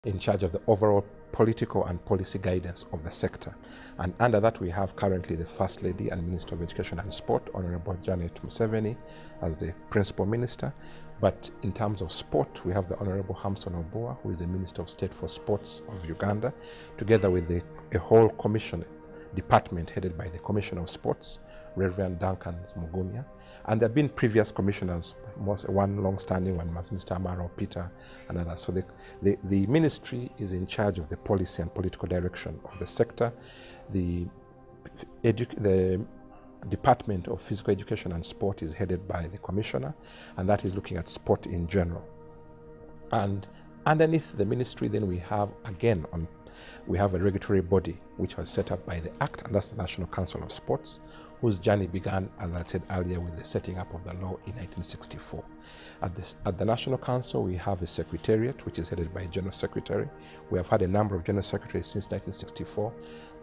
in charge of the overall political and policy guidance of the sector. And under that, we have currently the First Lady and Minister of Education and Sport, Honorable Janet Museveni, as the Principal Minister. But in terms of sport, we have the Honorable Hamson Oboa, who is the Minister of State for Sports of Uganda, together with a whole commission department headed by the Commissioner of Sports, Reverend Duncan Mugumya. And there have been previous commissioners, one long-standing one was Mr. Amaro Peter and others. So the ministry is in charge of the policy and political direction of the sector. The Department of Physical Education and Sport is headed by the commissioner, and that is looking at sport in general. And underneath the ministry, then we have we have a regulatory body which was set up by the Act, and that's the National Council of Sports, whose journey began, as I said earlier, with the setting up of the law in 1964. At the National Council, we have a secretariat, which is headed by a General Secretary. We have had a number of General Secretaries since 1964.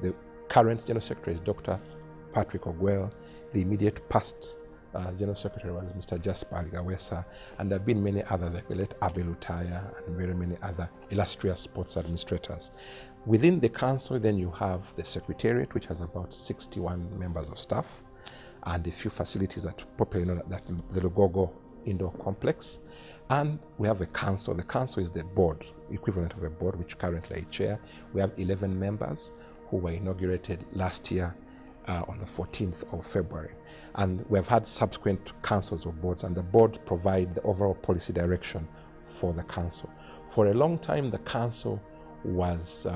The current General Secretary is Dr. Patrick Ogwell. The immediate past General Secretary was Mr. Jasper Aligawesa, and there have been many others, like the late Abel Utaya and very many other illustrious sports administrators. Within the council, then you have the Secretariat, which has about 61 members of staff, and a few facilities that popularly known as the Lugogo Indoor Complex. And we have a council. The council is the board, equivalent of a board, which currently I chair. We have 11 members who were inaugurated last year on the 14th of February. And we have had subsequent councils of boards, and the board provide the overall policy direction for the council. For a long time, the council was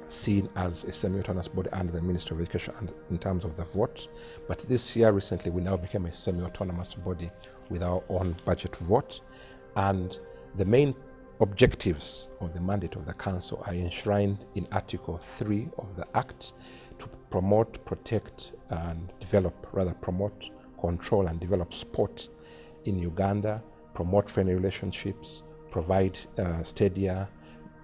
seen as a semi-autonomous body under the Ministry of Education and in terms of the vote. But this year, recently, we now became a semi-autonomous body with our own budget vote. And the main objectives of the mandate of the council are enshrined in Article 3 of the Act to promote, protect, and promote, control, and develop sport in Uganda, promote friendly relationships, provide stadia,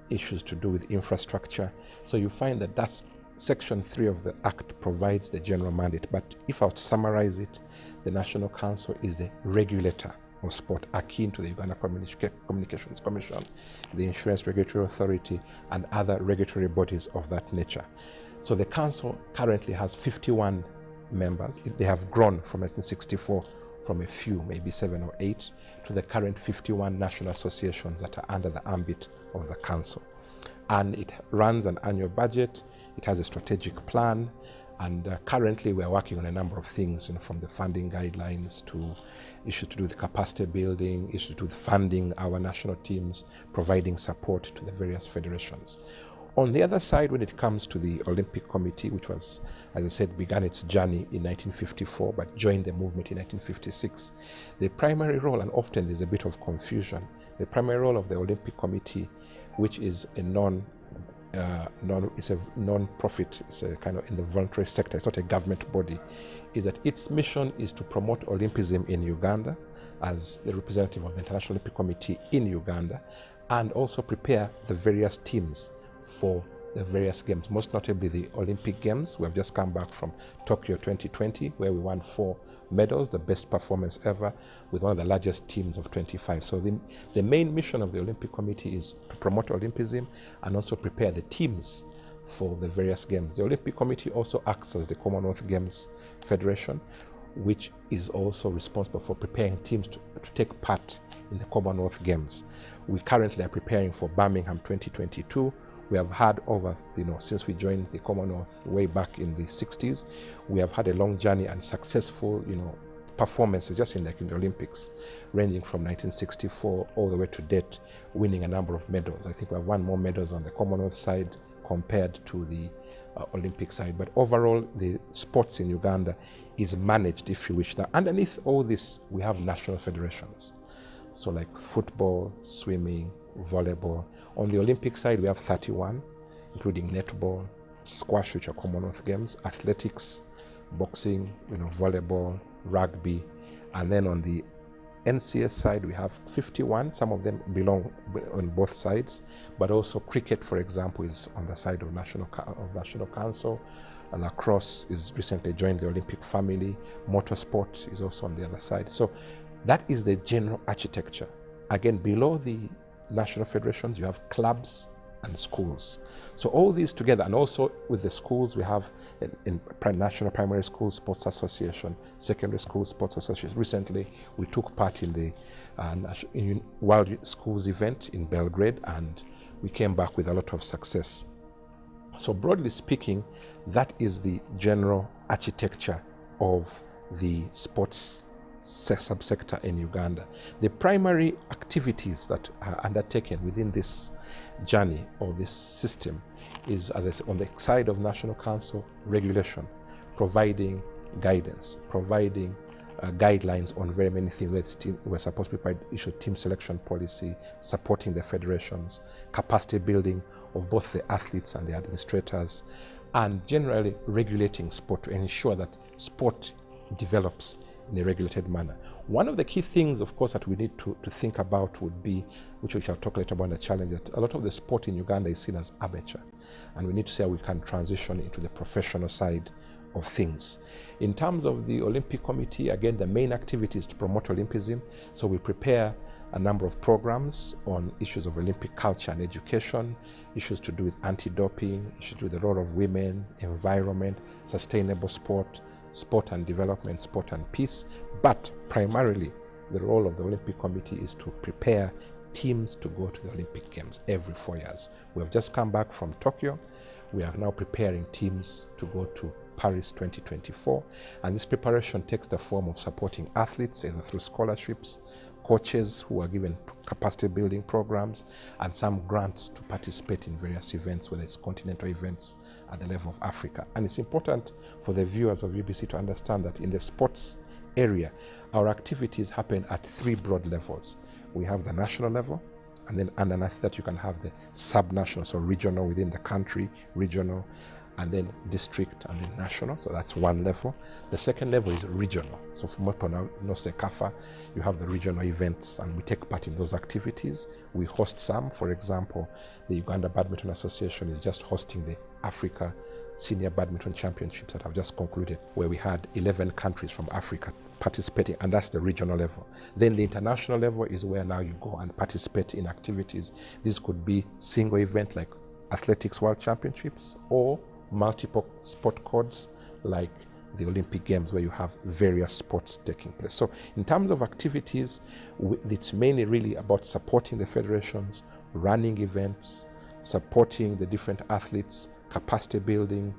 issues to do with infrastructure. So you find that that's Section 3 of the Act provides the general mandate. But if I were to summarize it, the National Council is the regulator of sport, akin to the Uganda Communications Commission, the Insurance Regulatory Authority, and other regulatory bodies of that nature. So the council currently has 51 members. They have grown from 1964 from a few, maybe 7 or 8, to the current 51 national associations that are under the ambit of the council. And it runs an annual budget, it has a strategic plan, and currently we are working on a number of things, from the funding guidelines to issues to do with capacity building, issues to do with funding our national teams, providing support to the various federations. On the other side, when it comes to the Olympic Committee, which was, as I said, began its journey in 1954, but joined the movement in 1956, the primary role, and often there's a bit of confusion, the primary role of the Olympic Committee, which is a non-profit, it's a kind of in the voluntary sector, it's not a government body, is that its mission is to promote Olympism in Uganda as the representative of the International Olympic Committee in Uganda, and also prepare the various teams for the various games, most notably the Olympic Games. We have just come back from Tokyo 2020, where we won 4 medals, the best performance ever, with one of the largest teams of 25. So the main mission of the Olympic Committee is to promote Olympism and also prepare the teams for the various games. The Olympic Committee also acts as the Commonwealth Games Federation, which is also responsible for preparing teams to take part in the Commonwealth Games. We currently are preparing for Birmingham 2022. We have had over, since we joined the Commonwealth way back in the 60s, we have had a long journey and successful, performances just in the Olympics, ranging from 1964 all the way to date, winning a number of medals. I think we have won more medals on the Commonwealth side compared to the Olympic side. But overall, the sports in Uganda is managed, if you wish. Now, underneath all this, we have national federations. So like football, swimming, volleyball. On the Olympic side, we have 31, including netball, squash, which are Commonwealth Games, athletics, boxing, volleyball, rugby. And then on the NCS side, we have 51. Some of them belong on both sides, but also cricket, for example, is on the side of National Council. And lacrosse is recently joined the Olympic family. Motorsport is also on the other side. So that is the general architecture. Again, below the national federations, you have clubs and schools. So all these together, and also with the schools, we have in National Primary School Sports Association, Secondary School Sports Association. Recently, we took part in the World Schools event in Belgrade, and we came back with a lot of success. So broadly speaking, that is the general architecture of the sports subsector in Uganda. The primary activities that are undertaken within this journey or this system is, as I said, on the side of National Council, regulation, providing guidance, providing guidelines on very many things. We're supposed to issue team selection policy, supporting the federations, capacity building of both the athletes and the administrators, and generally regulating sport to ensure that sport develops in a regulated manner. One of the key things, of course, that we need to think about would be, which we shall talk later about, the challenge that a lot of the sport in Uganda is seen as amateur, and we need to see how we can transition into the professional side of things. In terms of the Olympic Committee, again, the main activity is to promote Olympism, so we prepare a number of programs on issues of Olympic culture and education, issues to do with anti-doping, issues to do with the role of women, environment, sustainable sport, sport and development, sport and peace. But primarily, the role of the Olympic Committee is to prepare teams to go to the Olympic Games every 4 years. We have just come back from Tokyo. We are now preparing teams to go to Paris 2024. And this preparation takes the form of supporting athletes, either through scholarships, coaches who are given capacity building programs, and some grants to participate in various events, whether it's continental events at the level of Africa. And it's important for the viewers of UBC to understand that in the sports area, our activities happen at 3 broad levels. We have the national level, and then underneath that you can have the sub-national, so regional within the country, regional, and then district, and then national. So that's one level. The second level is regional. So for CECAFA, you have the regional events, and we take part in those activities. We host some. For example, the Uganda Badminton Association is just hosting the Africa Senior Badminton Championships that have just concluded, where we had 11 countries from Africa participating, and that's the regional level. Then the international level is where now you go and participate in activities. This could be single event like Athletics World Championships, or multiple sport codes like the Olympic Games, where you have various sports taking place. So in terms of activities, it's mainly really about supporting the federations, running events, supporting the different athletes, capacity building,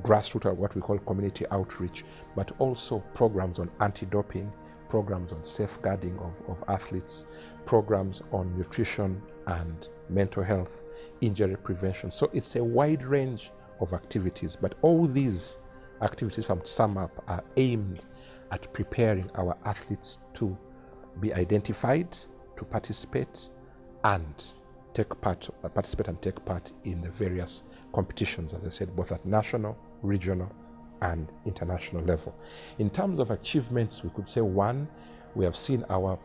grassroots, or what we call community outreach, but also programs on anti-doping, programs on safeguarding of athletes, programs on nutrition and mental health, injury prevention. So it's a wide range of activities, but all these activities, if I'm to sum up, are aimed at preparing our athletes to be identified, to participate and take part in the various competitions, as I said, both at national, regional, and international level. In terms of achievements, we could say, one, we have seen our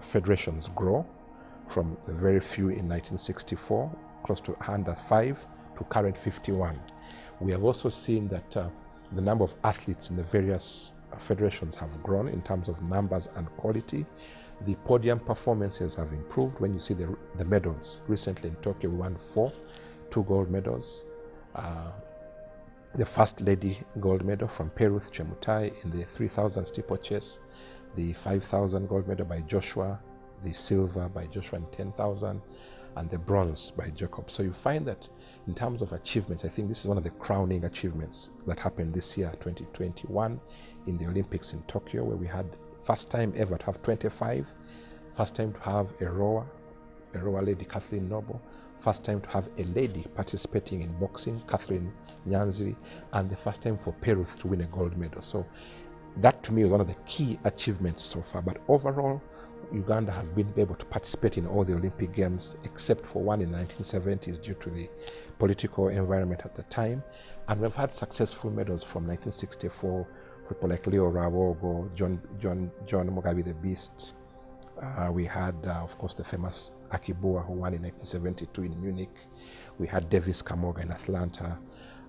federations grow from the very few in 1964, close to 105, to current 51. We have also seen that the number of athletes in the various federations have grown in terms of numbers and quality. The podium performances have improved. When you see the medals, recently in Tokyo we won 2 gold medals. The first lady gold medal from Peruth Chemutai in the 3,000 steeplechase, the 5,000 gold medal by Joshua, the silver by Joshua in 10,000, and the bronze by Jacob. So you find that in terms of achievements, I think this is one of the crowning achievements that happened this year, 2021, in the Olympics in Tokyo, where we had first time ever to have 25, first time to have a rower lady, Kathleen Noble, first time to have a lady participating in boxing, Catherine Nyanzi, and the first time for Peruth to win a gold medal. So that to me was one of the key achievements so far. But overall, Uganda has been able to participate in all the Olympic Games except for one in 1970s due to the political environment at the time. And we've had successful medals from 1964, people like Leo Rawogo, John Mugabe the Beast. We had, of course, the famous Akibua, who won in 1972 in Munich. We had Davis Kamoga in Atlanta,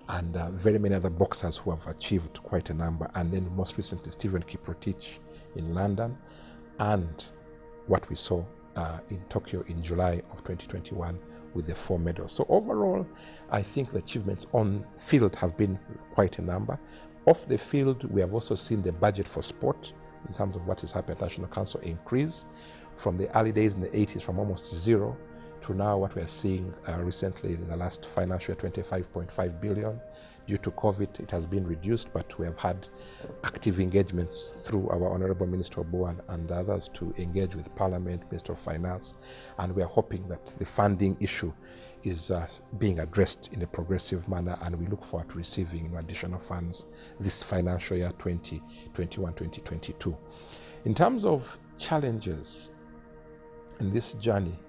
and very many other boxers who have achieved quite a number. And then most recently, Stephen Kiprotich in London, and what we saw in Tokyo in July of 2021 with the 4 medals. So overall, I think the achievements on field have been quite a number. Off the field, we have also seen the budget for sport in terms of what is happening at National Council increase from the early days in the 80s, from almost zero to now what we are seeing recently in the last financial year, 25.5 billion. Due to COVID, it has been reduced, but we have had active engagements through our Honorable Minister Obua and others to engage with Parliament, Minister of Finance, and we are hoping that the funding issue is being addressed in a progressive manner, and we look forward to receiving additional funds this financial year 2021-2022. In terms of challenges in this journey,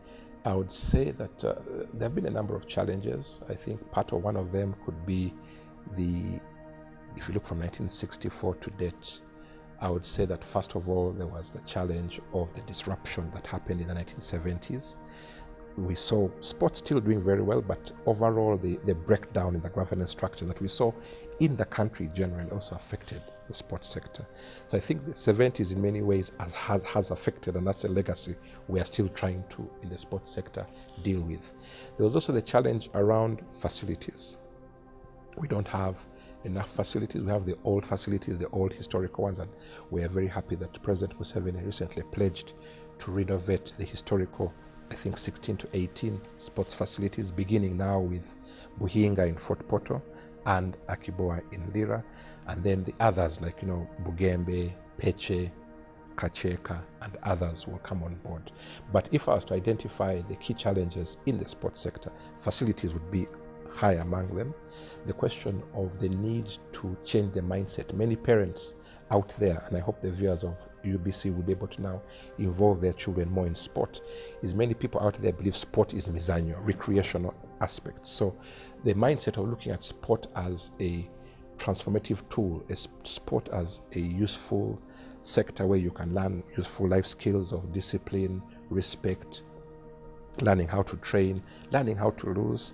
I would say that there have been a number of challenges. I think part of one of them could be if you look from 1964 to date, I would say that first of all, there was the challenge of the disruption that happened in the 1970s. We saw sports still doing very well, but overall the breakdown in the governance structure that we saw in the country generally also affected the sports sector. So I think the 70s in many ways has affected, and that's a legacy we are still trying to, in the sports sector, deal with. There was also the challenge around facilities. We don't have enough facilities. We have the old facilities, the old historical ones, and we are very happy that President Museveni recently pledged to renovate the historical, I think 16 to 18 sports facilities, beginning now with Buhinga in Fort Portal and Akiboa in Lira, and then the others like, Bugembe, Peche, Kacheka, and others will come on board. But if I was to identify the key challenges in the sports sector, facilities would be high among them. The question of the need to change the mindset. Many parents out there, and I hope the viewers of UBC will be able to now involve their children more in sport, is many people out there believe sport is mizanyo, recreational aspects. So the mindset of looking at sport as a transformative tool, sport as a useful sector where you can learn useful life skills of discipline, respect, learning how to train, learning how to lose,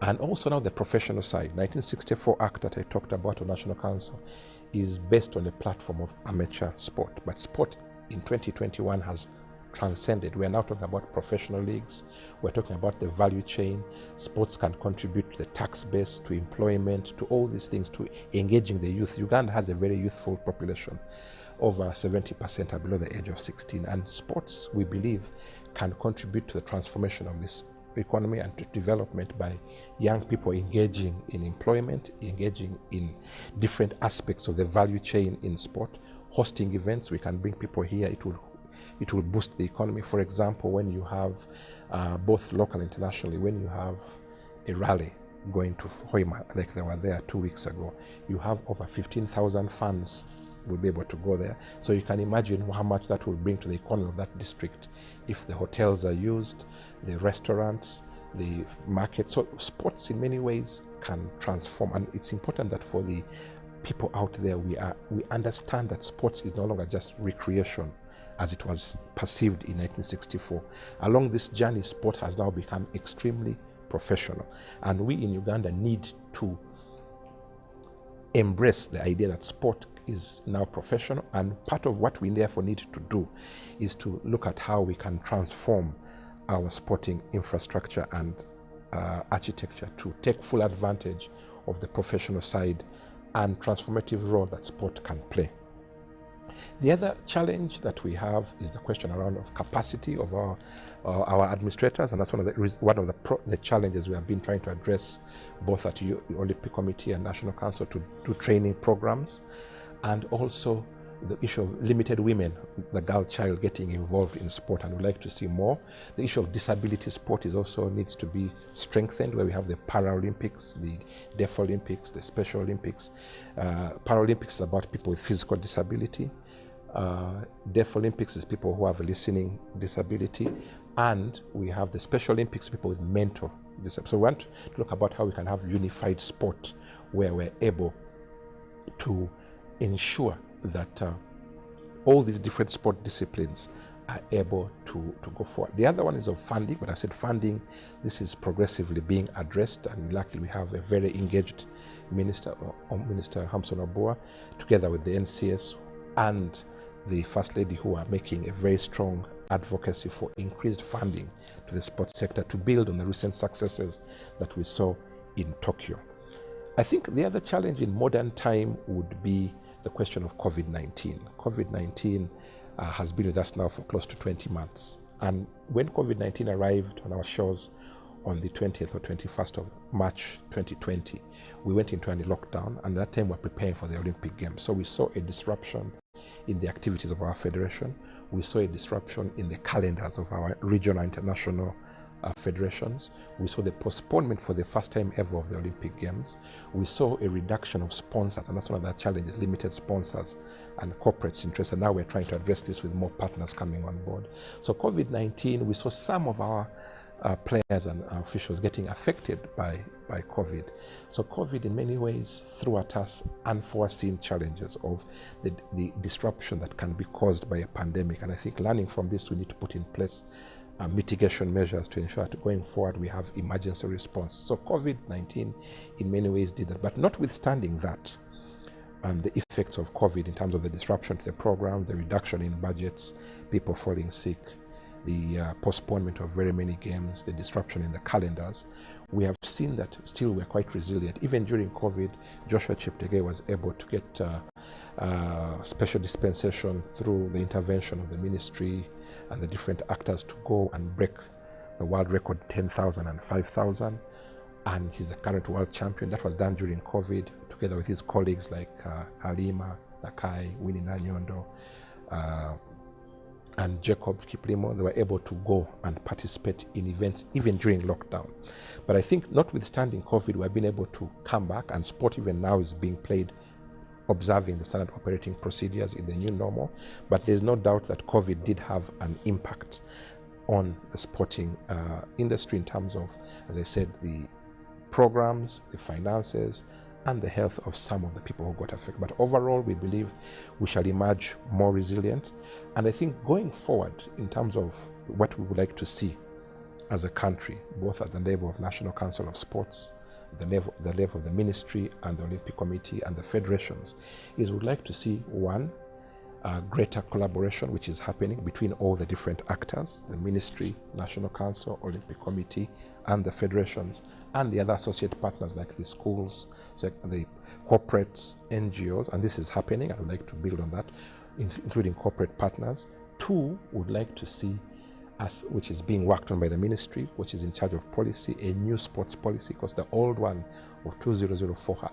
and also now the professional side. 1964 Act that I talked about on National Council is based on a platform of amateur sport, but sport in 2021 has transcended. We are now talking about professional leagues. We're talking about the value chain. Sports can contribute to the tax base, to employment, to all these things, to engaging the youth. Uganda has a very youthful population. Over 70% are below the age of 16, and sports, we believe, can contribute to the transformation of this economy and to development by young people engaging in employment, engaging in different aspects of the value chain in sport. Hosting events, we can bring people here, it will boost the economy. For example, when you have both local and internationally, when you have a rally going to Hoima, like they were there 2 weeks ago, you have over 15,000 fans will be able to go there. So you can imagine how much that will bring to the economy of that district if the hotels are used, the restaurants, the market. So sports in many ways can transform, and it's important that for the people out there, we understand that sports is no longer just recreation as it was perceived in 1964. Along this journey, sport has now become extremely professional, and we in Uganda need to embrace the idea that sport is now professional, and part of what we therefore need to do is to look at how we can transform our sporting infrastructure and architecture to take full advantage of the professional side and transformative role that sport can play. The other challenge that we have is the question around of capacity of our administrators, and that's one of the challenges we have been trying to address both at the Olympic Committee and National Council to do training programs, and also the issue of limited women, the girl child getting involved in sport, and we'd like to see more. The issue of disability sport also needs to be strengthened, where we have the Paralympics, the Deaf Olympics, the Special Olympics. Paralympics is about people with physical disability. Deaf Olympics is people who have a listening disability, and we have the Special Olympics, people with mental disability. So we want to look about how we can have unified sport where we're able to ensure that all these different sport disciplines are able to go forward. The other one is of funding, but I said funding, this is progressively being addressed, and luckily we have a very engaged Minister Hamson Obua, together with the NCS and the First Lady, who are making a very strong advocacy for increased funding to the sports sector to build on the recent successes that we saw in Tokyo. I think the other challenge in modern time would be the question of COVID-19. COVID-19 has been with us now for close to 20 months. And when COVID-19 arrived on our shores on the 20th or 21st of March 2020, we went into a lockdown, and at that time we were preparing for the Olympic Games. So we saw a disruption in the activities of our federation. We saw a disruption in the calendars of our regional and international federations. We saw the postponement for the first time ever of the Olympic Games. We saw a reduction of sponsors, and that's one of the challenges, limited sponsors and corporates' interest. And now we're trying to address this with more partners coming on board. So COVID-19, we saw some of our players and officials getting affected by COVID. So COVID in many ways threw at us unforeseen challenges of the disruption that can be caused by a pandemic. And I think learning from this, we need to put in place mitigation measures to ensure that going forward we have emergency response. So COVID-19 in many ways did that. But notwithstanding that, the effects of COVID in terms of the disruption to the program, the reduction in budgets, people falling sick, the postponement of very many games, the disruption in the calendars, we have seen that still we're quite resilient. Even during COVID, Joshua Cheptegei was able to get special dispensation through the intervention of the ministry and the different actors to go and break the world record 10,000 and 5,000. And he's the current world champion. That was done during COVID together with his colleagues like Halima Nakai, Winnie Nanyondo, and Jacob Kiplimo. They were able to go and participate in events even during lockdown. But I think notwithstanding COVID, we've been able to come back, and sport even now is being played observing the standard operating procedures in the new normal. But there's no doubt that COVID did have an impact on the sporting industry in terms of, as I said, the programs, the finances, and the health of some of the people who got affected. But overall, we believe we shall emerge more resilient. And I think going forward, in terms of what we would like to see as a country, both at the level of National Council of Sports, the level of the ministry and the Olympic Committee and the federations, is we'd like to see, one, greater collaboration which is happening between all the different actors, the ministry, National Council, Olympic Committee, and the federations, and the other associate partners like the schools, the corporates, NGOs, and this is happening, and we'd like to build on that, including corporate partners. Two, would like to see us, which is being worked on by the ministry, which is in charge of policy, a new sports policy, because the old one of 2004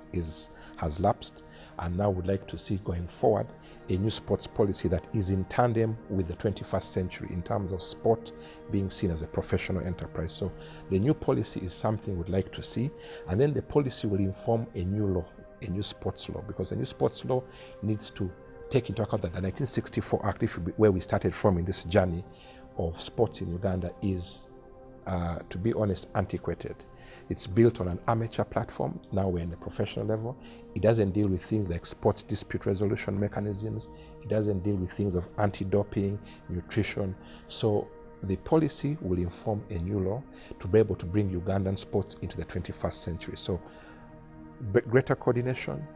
has lapsed, and now would like to see going forward a new sports policy that is in tandem with the 21st century in terms of sport being seen as a professional enterprise. So the new policy is something we'd like to see, and then the policy will inform a new law, a new sports law, because the new sports law needs to take into account that the 1964 Act, where we started from in this journey of sports in Uganda, is, to be honest, antiquated. It's built on an amateur platform. Now we're in the professional level. It doesn't deal with things like sports dispute resolution mechanisms. It doesn't deal with things of anti-doping, nutrition. So the policy will inform a new law to be able to bring Ugandan sports into the 21st century. So greater coordination,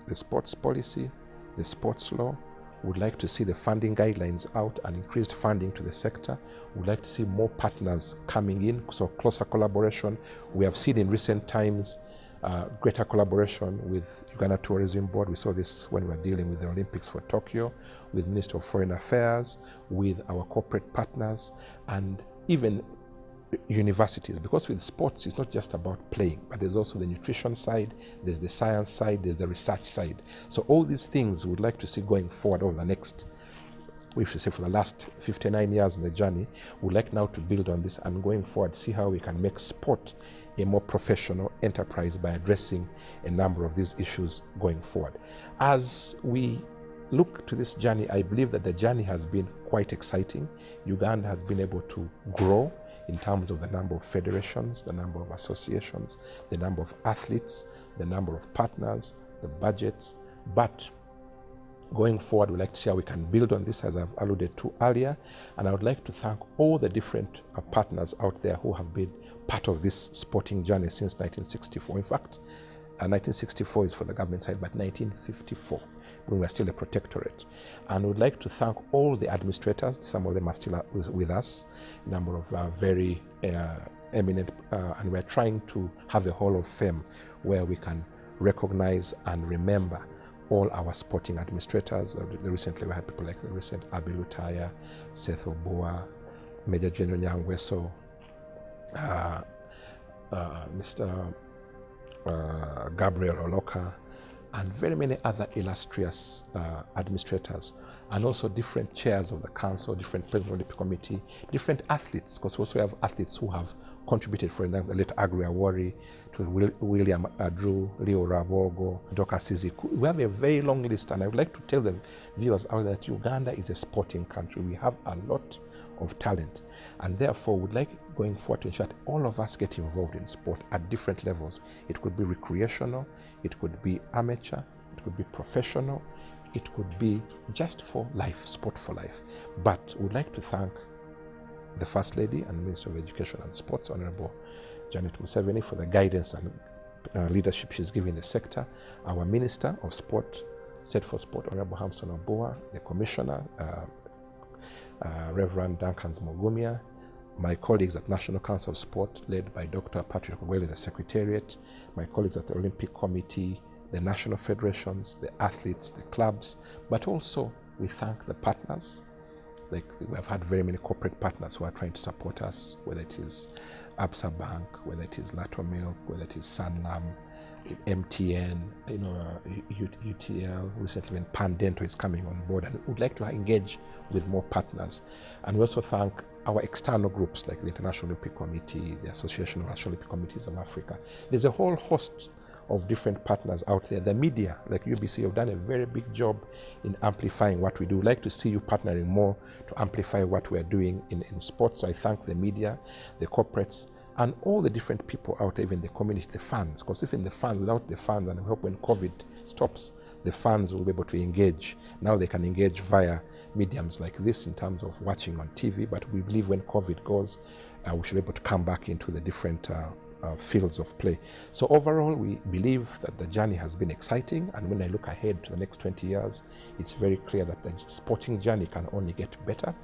the sports policy, the sports law. Would like to see the funding guidelines out and increased funding to the sector. Would like to see more partners coming in, so closer collaboration. We have seen in recent times greater collaboration with Uganda Tourism Board. We saw this when we were dealing with the Olympics for Tokyo, with Minister of Foreign Affairs, with our corporate partners, and even universities, because with sports it's not just about playing, but there's also the nutrition side, there's the science side, there's the research side. So all these things we'd like to see going forward over the next, we should say for the last 59 years in the journey. We'd like now to build on this and going forward see how we can make sport a more professional enterprise by addressing a number of these issues going forward. As we look to this journey, I believe that the journey has been quite exciting. Uganda has been able to grow in terms of the number of federations, the number of associations, the number of athletes, the number of partners, the budgets. But going forward, we'd like to see how we can build on this, as I've alluded to earlier. And I would like to thank all the different partners out there who have been part of this sporting journey since 1964. In fact, 1964 is for the government side, but 1954, when we are still a protectorate. And we'd like to thank all the administrators. Some of them are still with us, a number of very eminent, and we're trying to have a hall of fame where we can recognize and remember all our sporting administrators. Recently we had people like the recent Abi Lutaya, Seth Obua, Major General Nyangweso, Mr. Gabriel Oloka, and very many other illustrious administrators, and also different chairs of the council, different presidents of the Olympic Committee, different athletes, because we also have athletes who have contributed, for example, the late Agri Awori, to William Adru, Leo Rabogo, Doka Siziku. We have a very long list, and I would like to tell the viewers out there that Uganda is a sporting country. We have a lot of talent, and therefore would like going forward to ensure that all of us get involved in sport at different levels. It could be recreational, it could be amateur, it could be professional, it could be just for life, sport for life. But we'd like to thank the First Lady and Minister of Education and Sports, Honorable Janet Museveni, for the guidance and leadership she's giving the sector. Our Minister of Sport, State for Sport, Honorable Hamson Oboa, the Commissioner, Reverend Duncan Mogumia, my colleagues at National Council of Sport, led by Dr. Patrick Ogwele, the Secretariat, my colleagues at the Olympic Committee, the national federations, the athletes, the clubs, but also we thank the partners. Like, we have had very many corporate partners who are trying to support us, whether it is Absa Bank, whether it is Lato Milk, whether it is Sanlam, MTN, UTL, recently when Pandento is coming on board, and would like to engage with more partners. And we also thank our external groups like the International Olympic Committee, the Association of National Olympic Committees of Africa. There's a whole host of different partners out there. The media, like UBC, have done a very big job in amplifying what we do. We'd like to see you partnering more to amplify what we're doing in sports. So I thank the media, the corporates, and all the different people out there, even the community, the fans. Because even the fans, without the fans, and I hope when COVID stops, the fans will be able to engage. Now they can engage via mediums like this in terms of watching on TV, but we believe when COVID goes, we should be able to come back into the different fields of play. So overall, we believe that the journey has been exciting, and when I look ahead to the next 20 years, it's very clear that the sporting journey can only get better,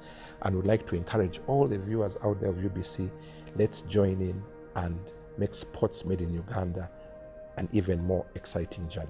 and would like to encourage all the viewers out there of UBC, let's join in and make sports made in Uganda an even more exciting journey.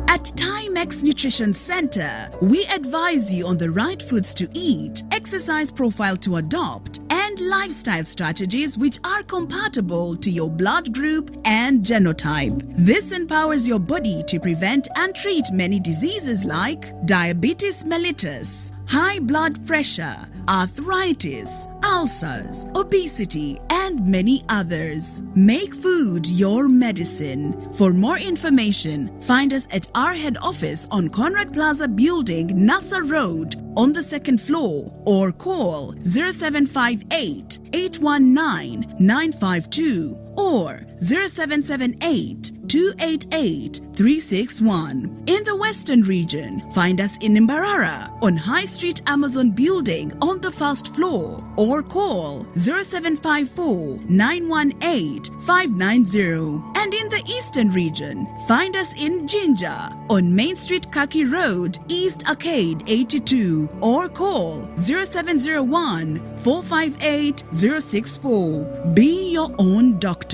At Timex Nutrition Center, we advise you on the right foods to eat, exercise profile to adopt, and lifestyle strategies which are compatible to your blood group and genotype. This empowers your body to prevent and treat many diseases like diabetes mellitus, high blood pressure, arthritis, ulcers, obesity, and many others. Make food your medicine. For more information, find us at our head office on Conrad Plaza Building, Nassau Road, on the second floor, or call 0758 819 952 or 0778 288 361. In the Western region, find us in Mbarara on High Street Amazon Building on the first floor, or call 0754 918 590. And in the Eastern region, find us in Jinja on Main Street Kaki Road, East Arcade 82, or call 0701 458 064. Be your own doctor.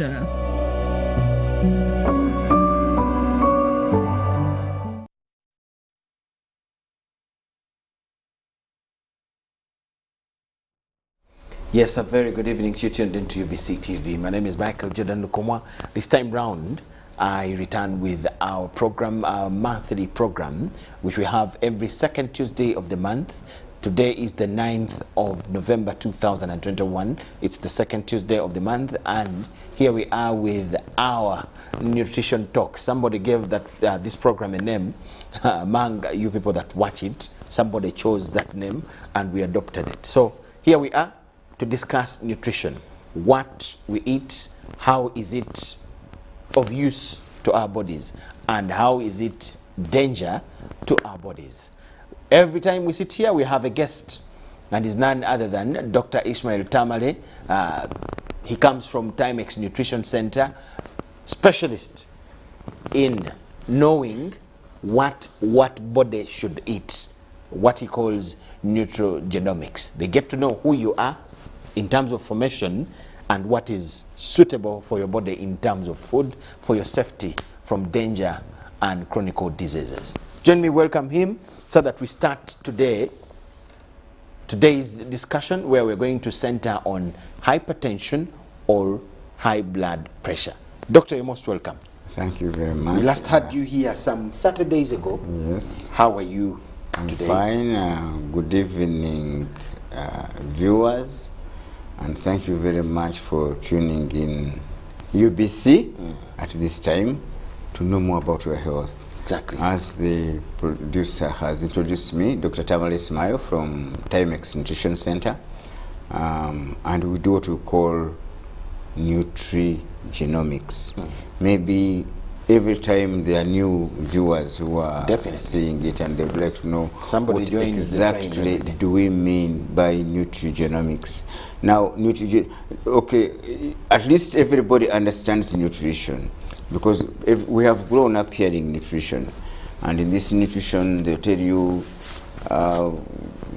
Yes, a very good evening to you tuned into UBC TV. My name is Michael Jordan Lukomwa. This time round, I return with our program, our monthly program, which we have every second Tuesday of the month. Today is the 9th of November 2021. It's the second Tuesday of the month, and here we are with our nutrition talk. Somebody gave that this program a name among you people that watch it. Somebody chose that name and we adopted it. So here we are to discuss nutrition, what we eat, how is it of use to our bodies, and how is it danger to our bodies. Every time we sit here, we have a guest, and is none other than Dr. Ishmael Tamale. He comes from Timex Nutrition Center, specialist in knowing what body should eat, what he calls nutrigenomics. They get to know who you are in terms of formation and what is suitable for your body in terms of food, for your safety from danger and chronic diseases. Join me, welcome him, so that we start today's discussion, where we're going to center on hypertension or high blood pressure. Doctor, you're most welcome. Thank you very much. We last had you here some 30 days ago. Yes. How are you today? Fine. Good evening, viewers, and thank you very much for tuning in UBC at this time to know more about your health. Exactly. As the producer has introduced me, Dr. Tamale Ismail from Timex Nutrition Center, and we do what we call nutrigenomics. Maybe every time there are new viewers who are seeing it, and they'd like to know somebody what exactly do we mean by nutrigenomics. Now, okay, at least everybody understands nutrition, because if we have grown up hearing nutrition, and in this nutrition they'll tell you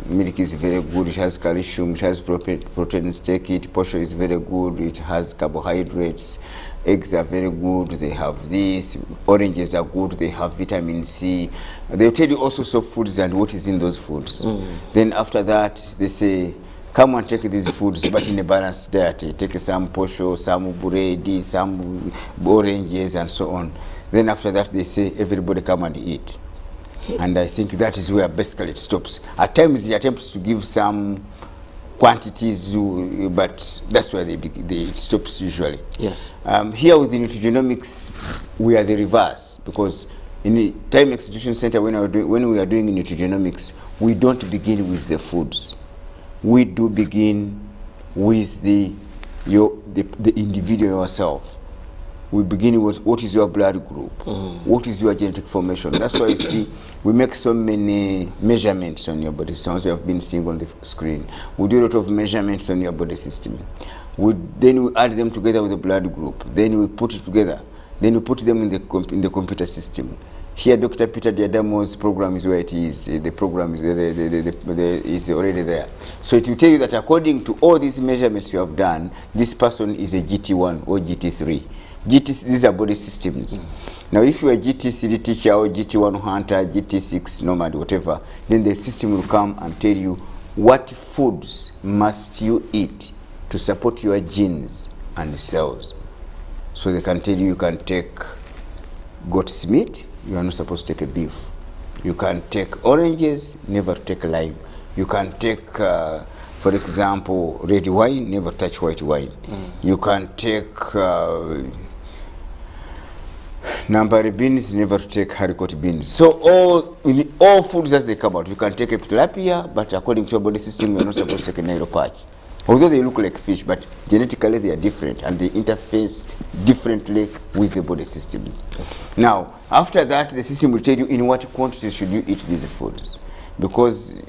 milk is very good, it has calcium, it has proteins, take it. Posho is very good, it has carbohydrates. Eggs are very good, they have this. Oranges are good, they have vitamin C. They'll tell you all sorts of foods and what is in those foods. Then after that, they say, come and take these foods, but in a balanced diet. Take some posho, some bread, some oranges, and so on. Then after that, they say, everybody come and eat. And I think that is where basically it stops. At times, he attempts to give some quantities, but that's where it stops usually. Yes. Here with the nutrigenomics, we are the reverse, because in the Timex Nutrition Center, when we are doing nutrigenomics, we don't begin with the foods. We do begin with the individual yourself. We begin with what is your blood group, what is your genetic formation. That's why you see we make so many measurements on your body. Sounds you have been seeing on the screen. We do a lot of measurements on your body system. Then we add them together with the blood group. Then we put it together. Then we put them in the computer system. Here, Dr. Peter Diadamo's program is where it is. The program is is already there. So it will tell you that according to all these measurements you have done, this person is a GT1 or GT3. These are body systems. Now, if you are a GT3 teacher or GT1 hunter, GT6 nomad, whatever, then the system will come and tell you what foods must you eat to support your genes and cells. So they can tell you, you can take goat's meat, you are not supposed to take a beef. You can take oranges, never take lime. You can take, for example, red wine, never touch white wine. You can take nambari beans, never take haricot beans. So all foods as they come out, you can take a tilapia, but according to your body system, you're not supposed to take a Nile perch. Although they look like fish, but genetically they are different, and they interface differently with the body systems. Now, after that, the system will tell you in what quantity should you eat these foods. Because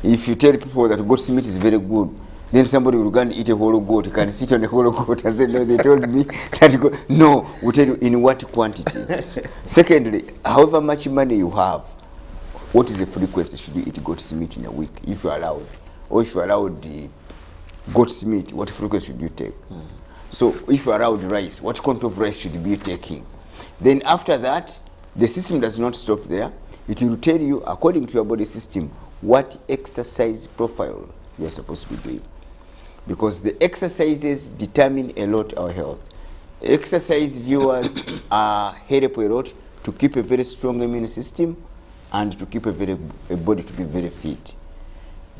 if you tell people that goat's meat is very good, then somebody will go and eat a whole goat. You can sit on a whole goat and say, no, they told me that no, we tell you in what quantities. Secondly, however much money you have, what is the frequency should you eat goat's meat in a week, if you're allowed? Or if you're allowed the goat's meat, what frequency should you take? So if you're allowed rice, what quantity of rice should you be taking? Then after that, the system does not stop there. It will tell you, according to your body system, what exercise profile you're supposed to be doing. Because the exercises determine a lot our health. Exercise, viewers, help a lot to keep a very strong immune system and to keep a body to be very fit.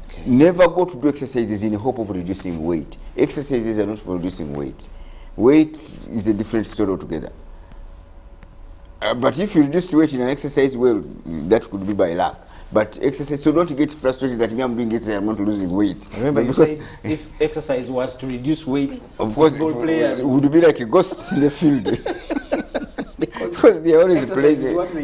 Okay. Never go to do exercises in the hope of reducing weight. Exercises are not for reducing weight. Weight is a different story altogether. But if you reduce weight in an exercise, well, that could be by luck. But exercise, so don't get frustrated that me I'm doing exercise, I'm not losing weight. Remember, you said if exercise was to reduce weight, of course, football players would be like a ghost in the field. Because they always play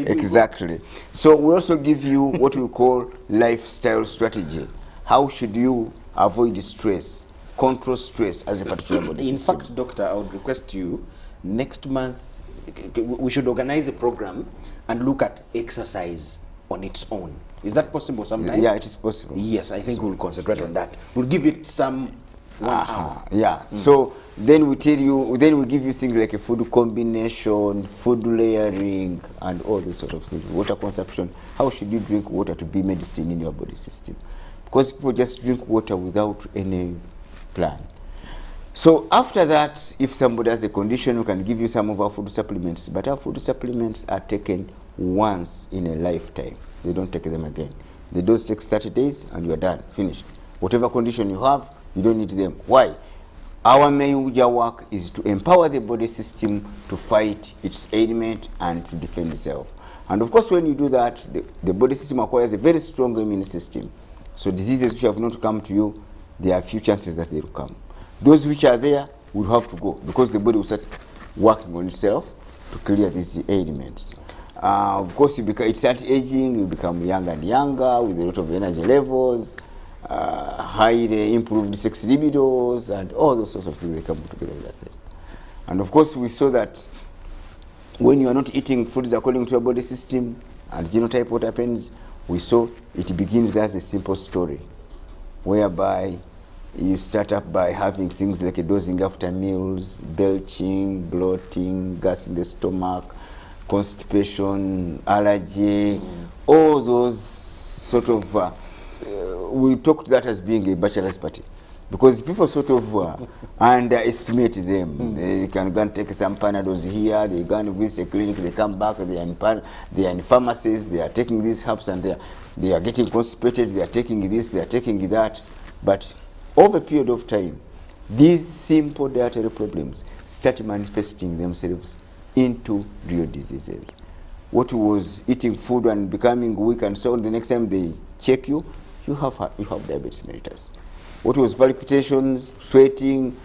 exactly. So we also give you what we call lifestyle strategy. How should you avoid stress, control stress as a particular body In system? fact, doctor, I would request you next month we should organize a program and look at exercise on its own. Is that possible sometime? Yeah, it is possible. Yes, I think we'll concentrate on that. We'll give it some 1 hour. Yeah. So then we tell you, then we give you things like a food combination, food layering, and all these sort of things. Water consumption. How should you drink water to be medicine in your body system? Because people just drink water without any plan. So after that, if somebody has a condition, we can give you some of our food supplements. But our food supplements are taken once in a lifetime. They don't take them again. The dose takes 30 days and you're done, finished. Whatever condition you have, you don't need them. Why? Our major work is to empower the body system to fight its ailment and to defend itself. And of course, when you do that, the body system acquires a very strong immune system. So diseases which have not come to you, there are few chances that they will come. Those which are there will have to go because the body will start working on itself to clear these ailments. Of course, it starts aging, you become younger and younger with a lot of energy levels, highly improved sex libidos, and all those sorts of things, they come together with that. And of course, we saw that when you are not eating foods according to your body system and genotype, what happens, we saw it begins as a simple story, whereby you start up by having things like a dozing after meals, belching, bloating, gas in the stomach, constipation, allergy, all those sort of, we talked that as being a bachelor's party. Because people sort of underestimate them. They can go and take some Panadols here, they go and visit a clinic, they come back, they are in pharmacies, they are taking these herbs and they are getting constipated, they are taking this, they are taking that. But over a period of time, these simple dietary problems start manifesting themselves into real diseases. What was eating food and becoming weak and so on, the next time they check you, you have diabetes mellitus. What was palpitations, sweating,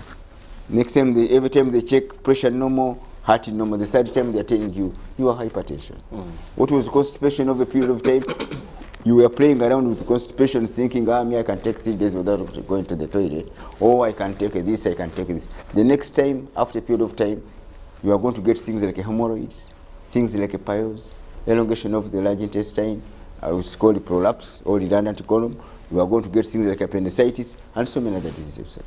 next time every time they check pressure normal, heart normal, the third time they are telling you, you are hypertension. What was constipation over a period of time? You were playing around with constipation thinking, me I can take 3 days without going to the toilet, or I can take this, I can take this. The next time, after a period of time, you are going to get things like hemorrhoids, things like piles, elongation of the large intestine, it's called prolapse or redundant colon. You are going to get things like appendicitis and so many other diseases.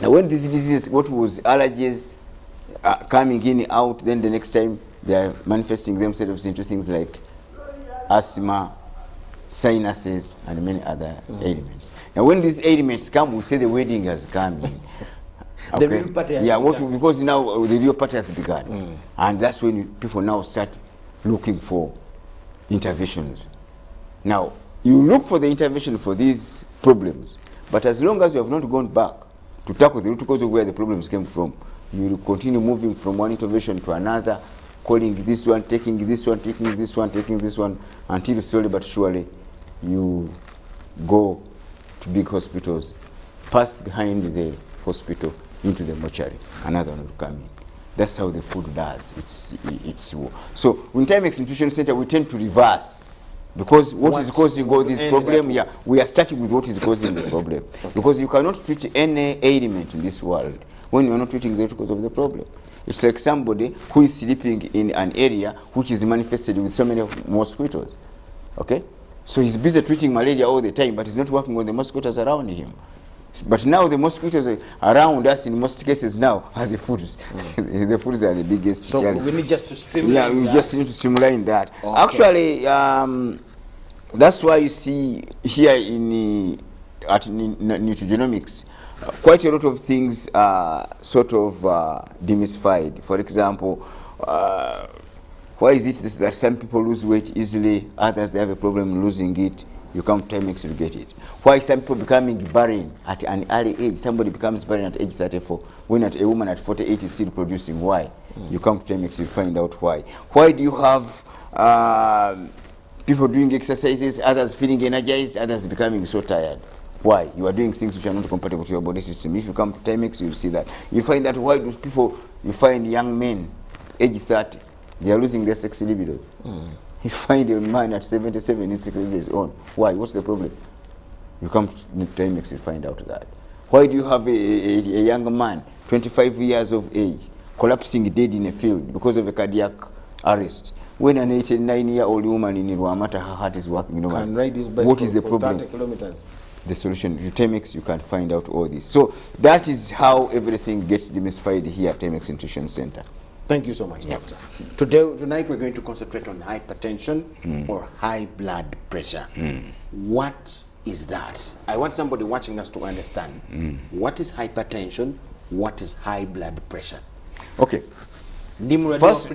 Now when these diseases, what was allergies coming in, out, then the next time they are manifesting themselves into things like asthma, sinuses, and many other ailments. Now when these ailments come, we say the wedding has come in. The real party has begun. Because now the real party has begun. And that's when people now start looking for interventions. Now, you look for the intervention for these problems, but as long as you have not gone back to tackle the root cause of where the problems came from, you will continue moving from one intervention to another, calling this one, taking this one, taking this one, taking this one, until slowly but surely you go to big hospitals, pass behind the hospital into the mortuary, another one will come in. That's how the food does. So in Timex Nutrition Center, we tend to reverse. Because what is causing all this problem, we are starting with what is causing the problem. Because you cannot treat any ailment in this world when you are not treating the root cause of the problem. It's like somebody who is sleeping in an area which is manifested with so many mosquitoes. Okay? So he's busy treating malaria all the time, but he's not working on the mosquitoes around him. But now the mosquitoes around us in most cases now are the foods. The foods are the biggest challenge. So we need just to streamline that. Yeah, we just need to streamline that. Okay. Actually, that's why you see here at Nutrigenomics, quite a lot of things are sort of demystified. For example, why is it that some people lose weight easily, others they have a problem losing it? You come to Timex to get it. Why some people becoming barren at an early age? Somebody becomes barren at age 34, when at a woman at 48 is still producing. Why? You come to Timex, you find out why. Why do you have people doing exercises, others feeling energized, others becoming so tired? Why? You are doing things which are not compatible to your body system. If you come to Timex, you'll see that. You find that why do people, you find young men, age 30, they are losing their sex libido. You find a man at 77, his sex libido is on. Why? What's the problem? You come to Timex, you find out that. Why do you have a young man, 25 years of age, collapsing dead in a field because of a cardiac arrest? When an 89-year-old woman in Rwamata, her heart is working. Can ride this bicycle what is the for problem? 30 kilometers. The solution, you Timex, you can find out all this. So that is how everything gets demystified here at Timex Nutrition Center. Thank you so much, Doctor. Tonight we're going to concentrate on hypertension or high blood pressure. What is that? I want somebody watching us to understand what is hypertension, what is high blood pressure. Okay. First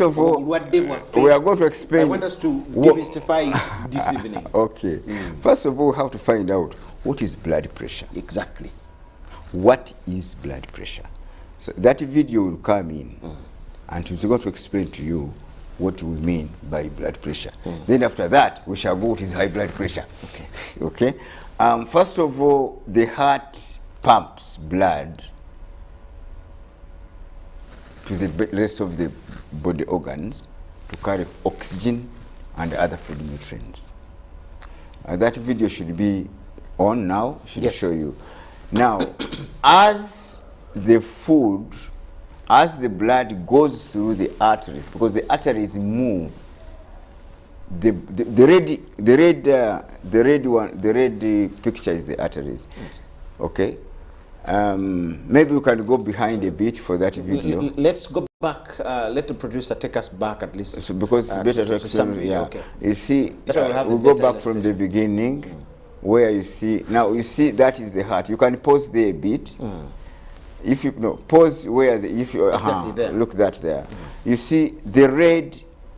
of all, we are going to explain. I want us to demystify it this evening. Okay. First of all, we have to find out what is blood pressure. Exactly. What is blood pressure? So that video will come in and we're going to explain to you what we mean by blood pressure. Then after that, we shall go what is high blood pressure. Okay. Okay. First of all, the heart pumps blood to the rest of the body organs to carry oxygen and other food nutrients. That video should be on now, should show you. Now, as the food, as the blood goes through the arteries, because the arteries move, the red picture is the arteries. Okay. Maybe we can go behind a bit for that video. Let's go back. Let the producer take us back at least. So because it's better to explain. Yeah. Okay. You see, we'll go back from the beginning, where you see, now you see that is the heart. You can pause there a bit. If you pause where if you look that there, you see the red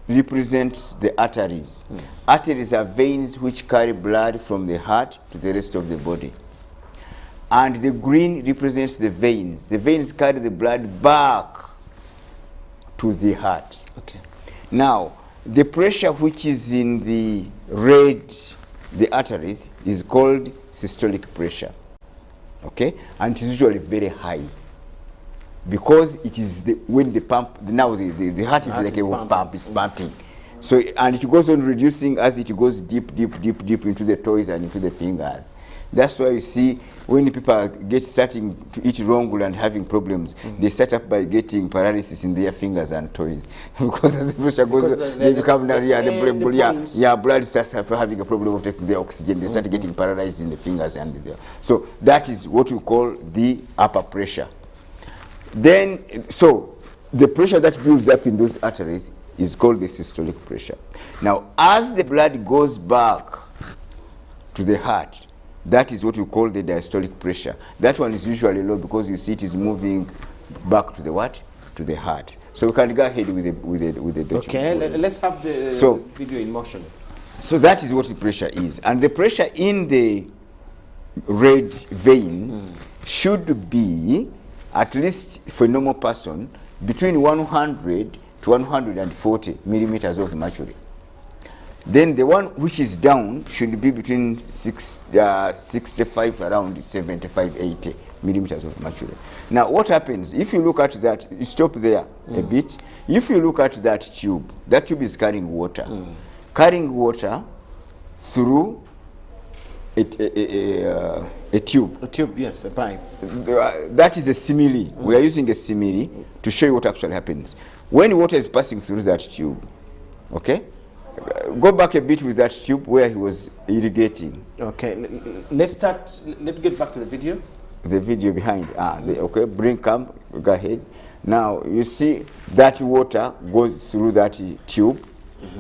represents the arteries. Arteries are veins which carry blood from the heart to the rest of the body. And the green represents the veins. The veins carry the blood back to the heart. Okay. Now, the pressure which is in the red, the arteries, is called systolic pressure. Okay? And it is usually very high. Because it is when the pump, now the heart is like a pump, it's pumping. So, and it goes on reducing as it goes deep into the toes and into the fingers. That's why you see when people get starting to eat wrongly and having problems, they start up by getting paralysis in their fingers and toes. Because as the pressure goes, they become blood starts having a problem of taking the oxygen. They start getting paralyzed in the fingers and there. So that is what we call the upper pressure. Then, so the pressure that builds up in those arteries is called the systolic pressure. Now, as the blood goes back to the heart, that is what we call the diastolic pressure. That one is usually low because you see it is moving back to the what? To the heart. So we can go ahead with the okay, let's have the video in motion. So that is what the pressure is. And the pressure in the red veins should be, at least for a normal person, between 100 to 140 millimeters of mercury. Then the one which is down should be between 65 around 75, 80 millimeters of mercury. Now what happens, if you look at that, you stop there a bit. If you look at that tube is carrying water. Carrying water through a tube. A tube, yes, a pipe. That is a simile. We are using a simile to show you what actually happens. When water is passing through that tube, okay? Go back a bit with that tube where he was irrigating. Okay, let's get back to the video. The video behind, okay, go ahead. Now, you see that water goes through that tube,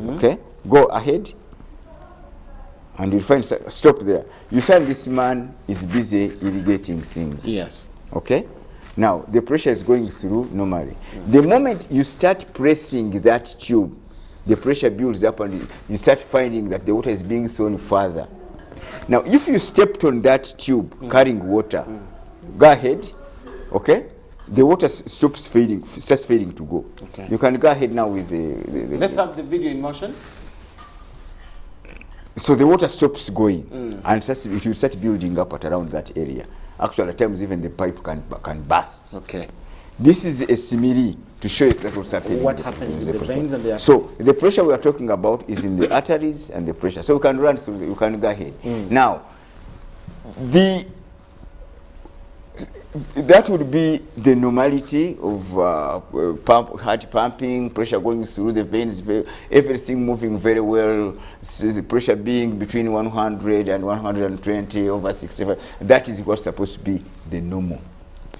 okay? Go ahead. And you'll find, stop there. you find this man is busy irrigating things. Yes. Okay? Now, the pressure is going through normally. The moment you start pressing that tube, the pressure builds up and you start finding that the water is being thrown further. Now, if you stepped on that tube carrying water, go ahead, okay? The water starts fading to go. Okay. You can go ahead now with the Let's have the video in motion. So the water stops going and it will start building up at around that area. Actually, at times even the pipe can burst. Okay. This is a simile to show exactly what's happening. What happens with the veins and the arteries? So the pressure we are talking about is in the arteries and the pressure. So we can run through, you can go ahead. Now, that would be the normality of heart pumping, pressure going through the veins, everything moving very well, so the pressure being between 100 and 120 over 65. That is what's supposed to be the normal.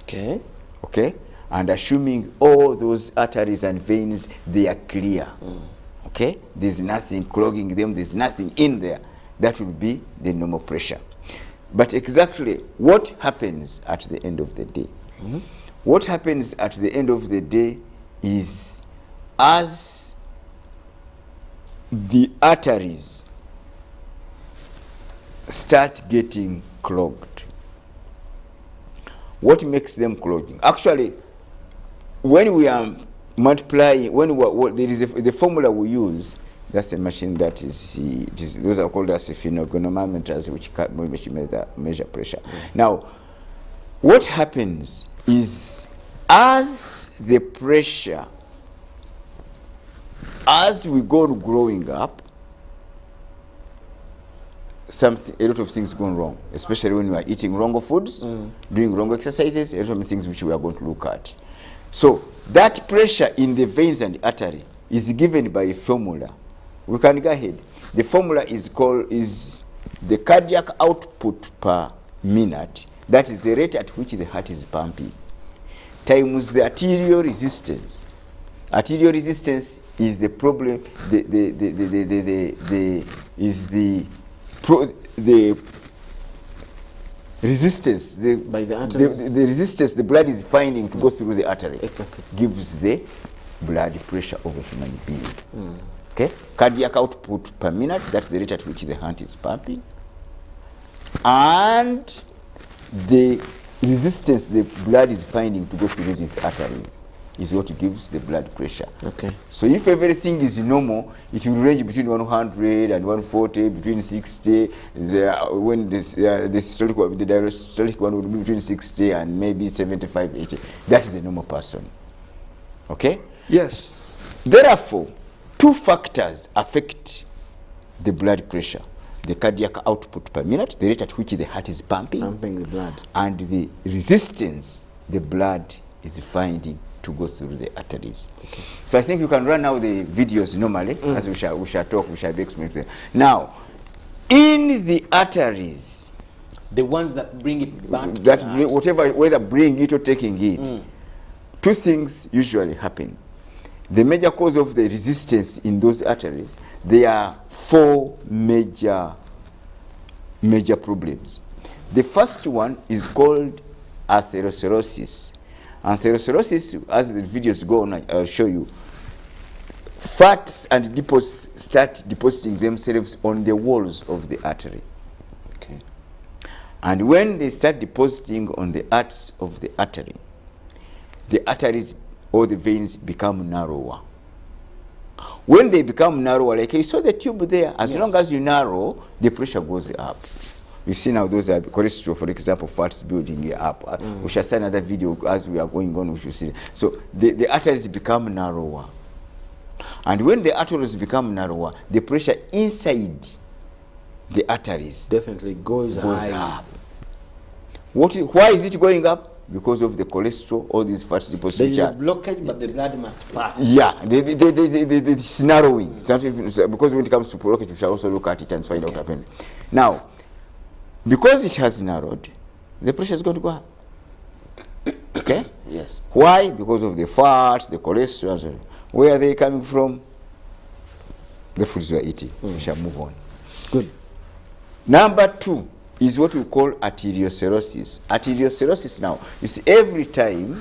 Okay. Okay? And assuming all those arteries and veins, they are clear. Okay? There's nothing clogging them, there's nothing in there. That will be the normal pressure. But exactly what happens at the end of the day? What happens at the end of the day is, as the arteries start getting clogged, what makes them clogging? Actually, when we are multiplying, there is the formula we use. That's a machine that is, those are called as phenognometers, which measure pressure. Now, what happens is, as the pressure, as we go growing up, a lot of things go wrong, especially when we are eating wrong foods, doing wrong exercises, a lot of things which we are going to look at. So, that pressure in the veins and the artery is given by a formula. We can go ahead. The formula is the cardiac output per minute. That is the rate at which the heart is pumping, times the arterial resistance. Arterial resistance is the problem. Resistance. By the arteries. The resistance the blood is finding to go through the artery. Exactly. Gives the blood pressure of a human being. Okay, cardiac output per minute, that's the rate at which the heart is pumping. And the resistance the blood is finding to go through these arteries is what gives the blood pressure. Okay. So if everything is normal, it will range between 100 and 140, between 60. When the diastolic one would be between 60 and maybe 75, 80. That is a normal person. Okay? Yes. Therefore, two factors affect the blood pressure: the cardiac output per minute, the rate at which the heart is pumping the blood, and the resistance the blood is finding to go through the arteries. Okay. So I think you can run now the videos normally, as we shall talk, we shall be explaining. Now, in the arteries, the ones that bring it back, whether bring it or taking it, two things usually happen. The major cause of the resistance in those arteries, there are four major problems. The first one is called atherosclerosis. Atherosclerosis, as the videos go on, I'll show you, fats and deposits start depositing themselves on the walls of the artery. Okay. And when they start depositing on the arts of the artery, the arteries or the veins become narrower. When they become narrower, like you saw the tube there, as long as you narrow, the pressure goes up. You see now those are cholesterol, for example, fats building up. We shall see another video as we are going on, we should see. So the arteries become narrower. And when the arteries become narrower, the pressure inside the arteries definitely goes up. Why is it going up? Because of the cholesterol, all these fats deposits. There is a blockage, but the blood must pass. Yeah, it's narrowing. Because when it comes to blockage, we shall also look at it and find out what happened. Now, because it has narrowed, the pressure is going to go up. Okay? Yes. Why? Because of the fats, the cholesterol. Where are they coming from? The foods we are eating. We shall move on. Good. Number two is what we call arteriosclerosis. Arteriosclerosis now, you see, every time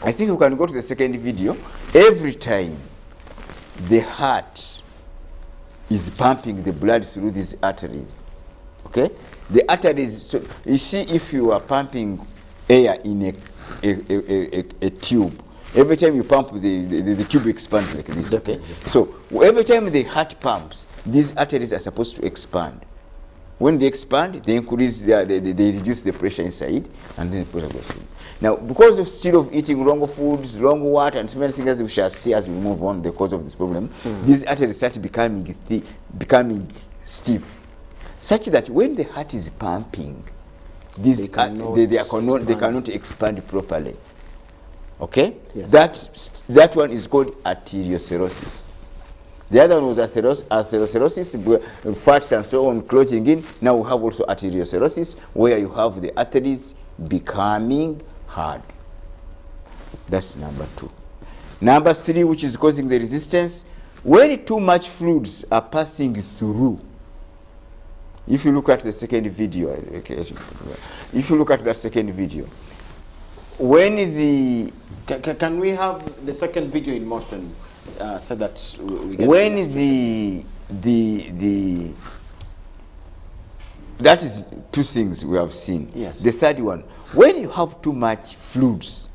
I think we can go to the second video, every time the heart is pumping the blood through these arteries, okay? The arteries, so you see, if you are pumping air in a tube, every time you pump, the tube expands like this, okay? So every time the heart pumps, these arteries are supposed to expand. When they expand, they increase, they reduce the pressure inside, and then the pressure goes in. Now, because of still of eating wrong foods, wrong water, and so many things as we shall see as we move on, the cause of this problem, these arteries start becoming stiff, such that when the heart is pumping, they cannot expand properly. Okay? Yes. That one is called arteriosclerosis. The other one was atherosclerosis, fats and so on clotting in. Now we have also arteriosclerosis, where you have the arteries becoming hard. That's number 2. Number 3, which is causing the resistance, when too much fluids are passing through. If you look at the second video, when the... Can we have the second video in motion? So that we get when that is 2 things we have seen. Yes. The third one, when you have too much fluids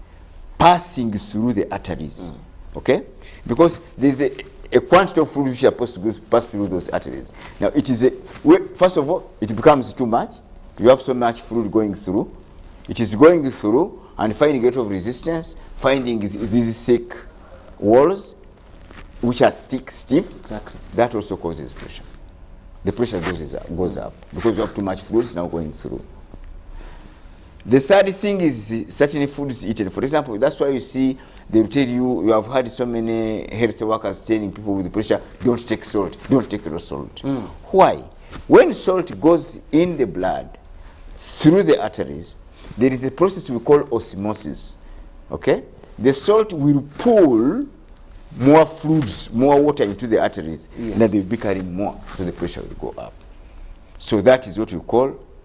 passing through the arteries, okay? Because there's a quantity of fluid which are supposed to pass through those arteries. Now it is first of all, it becomes too much. You have so much fluid going through. It is going through and finding a lot of resistance, finding these thick walls which are stiff. Exactly. That also causes pressure. The pressure goes up because you have too much fluids now going through. The third thing is certain foods eaten. For example, that's why you see they will tell you, you have had so many health workers telling people with pressure, don't take salt, don't take raw salt. Why? When salt goes in the blood through the arteries, there is a process we call osmosis. Okay? The salt will pull more fluids, more water into the arteries, and then they'll be carrying more, so the pressure will go up. So that is what we call